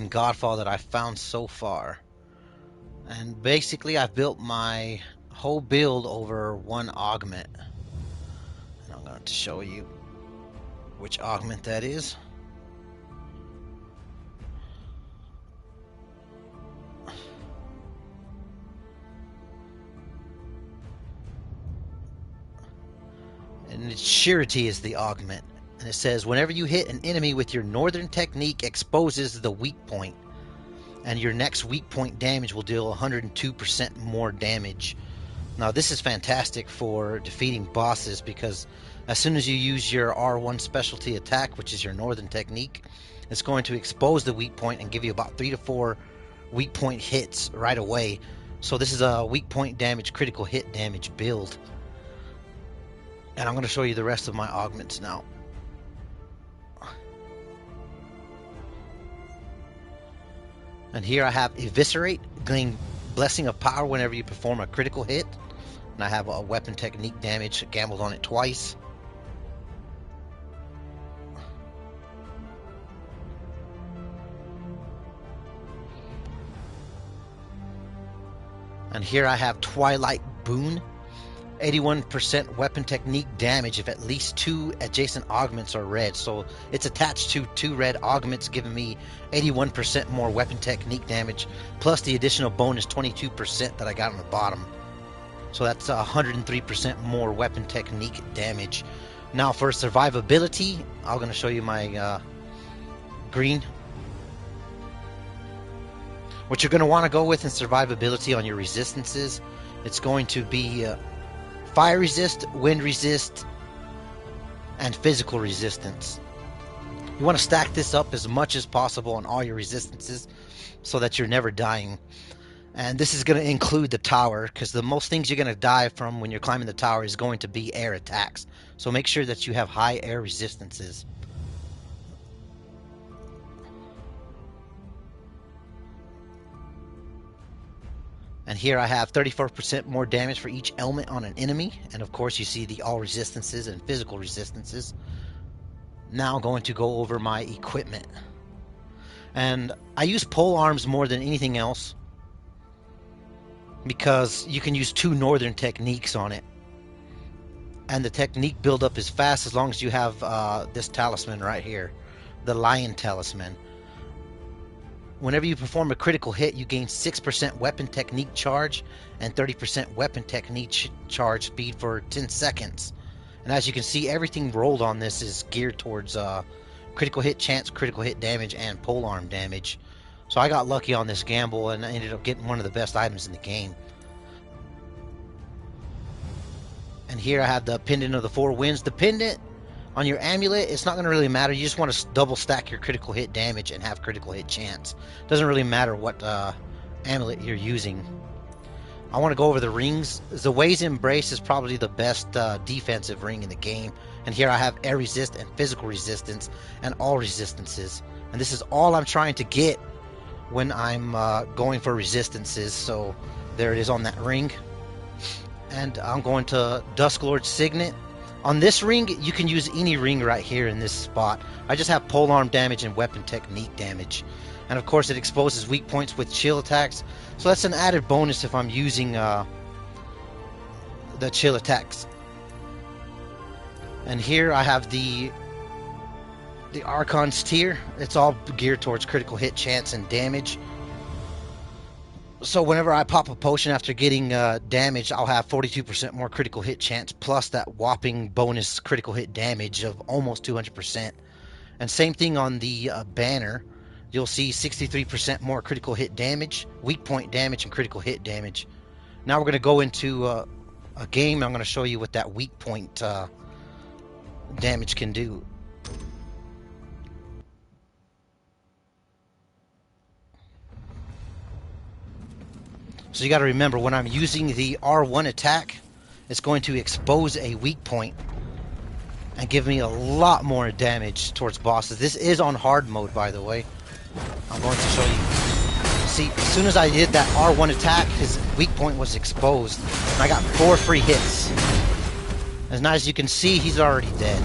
in Godfall that I've found so far. And basically I've built my whole build over one augment. And I'm going to show you which augment that is. And its surety is the augment. And it says, whenever you hit an enemy with your northern technique, exposes the weak point. And your next weak point damage will deal 102% more damage. Now this is fantastic for defeating bosses, because as soon as you use your R1 specialty attack, which is your northern technique, it's going to expose the weak point and give you about 3 to 4 weak point hits right away. So this is a weak point damage, critical hit damage build. And I'm going to show you the rest of my augments now. And here I have Eviscerate, gain Blessing of Power whenever you perform a critical hit. And I have a weapon technique damage, gambled on it twice. And here I have Twilight Boon, 81% weapon technique damage if at least 2 adjacent augments are red. So it's attached to 2 red augments, giving me 81% more weapon technique damage, plus the additional bonus 22% that I got on the bottom. So that's 103% more weapon technique damage. Now for survivability, I'm going to show you my green. What you're going to want to go with in survivability on your resistances, it's going to be fire resist, wind resist, and physical resistance. You want to stack this up as much as possible on all your resistances so that you're never dying. And this is going to include the tower, because the most things you're going to die from when you're climbing the tower is going to be air attacks. So make sure that you have high air resistances. And here I have 34% more damage for each element on an enemy. And of course you see the all resistances and physical resistances. Now I'm going to go over my equipment. And I use pole arms more than anything else, because you can use 2 northern techniques on it. And the technique buildup is fast as long as you have this talisman right here, the Lion Talisman. Whenever you perform a critical hit, you gain 6% weapon technique charge and 30% weapon technique charge speed for 10 seconds. And as you can see, everything rolled on this is geared towards critical hit chance, critical hit damage, and polearm damage. So I got lucky on this gamble and I ended up getting one of the best items in the game. And here I have the Pendant of the 4 Winds. The pendant on your amulet, it's not going to really matter. You just want to double stack your critical hit damage and have critical hit chance. Doesn't really matter what amulet you're using. I want to go over the rings. Zway's Embrace is probably the best defensive ring in the game. And here I have air resist and physical resistance and all resistances. And this is all I'm trying to get when I'm going for resistances. So there it is on that ring. And I'm going to Dusklord's Signet. On this ring, you can use any ring right here in this spot. I just have polearm damage and weapon technique damage. And of course it exposes weak points with chill attacks. So that's an added bonus if I'm using the chill attacks. And here I have the Archon's Tier. It's all geared towards critical hit chance and damage. So whenever I pop a potion after getting damaged, I'll have 42% more critical hit chance, plus that whopping bonus critical hit damage of almost 200%. And same thing on the banner. You'll see 63% more critical hit damage, weak point damage, and critical hit damage. Now we're going to go into a game. I'm going to show you what that weak point damage can do. So you got to remember, when I'm using the R1 attack, it's going to expose a weak point and give me a lot more damage towards bosses. This is on hard mode, by the way. I'm going to show you. See, as soon as I did that R1 attack, his weak point was exposed, and I got 4 free hits. And now, as you can see, he's already dead.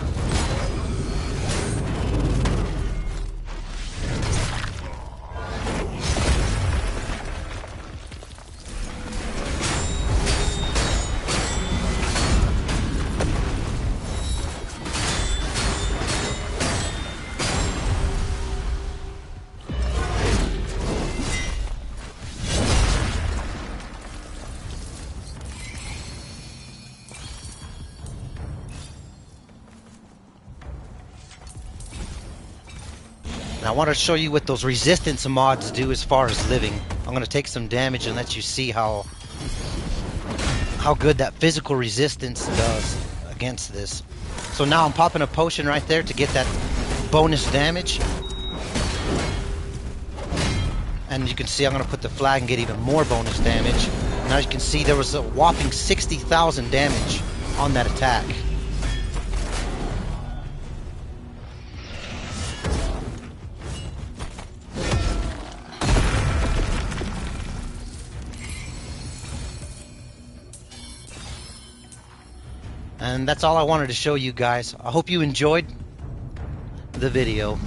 I want to show you what those resistance mods do as far as living. I'm going to take some damage and let you see how good that physical resistance does against this. So now I'm popping a potion right there to get that bonus damage. And you can see I'm going to put the flag and get even more bonus damage. Now you can see there was a whopping 60,000 damage on that attack. And that's all I wanted to show you guys. I hope you enjoyed the video.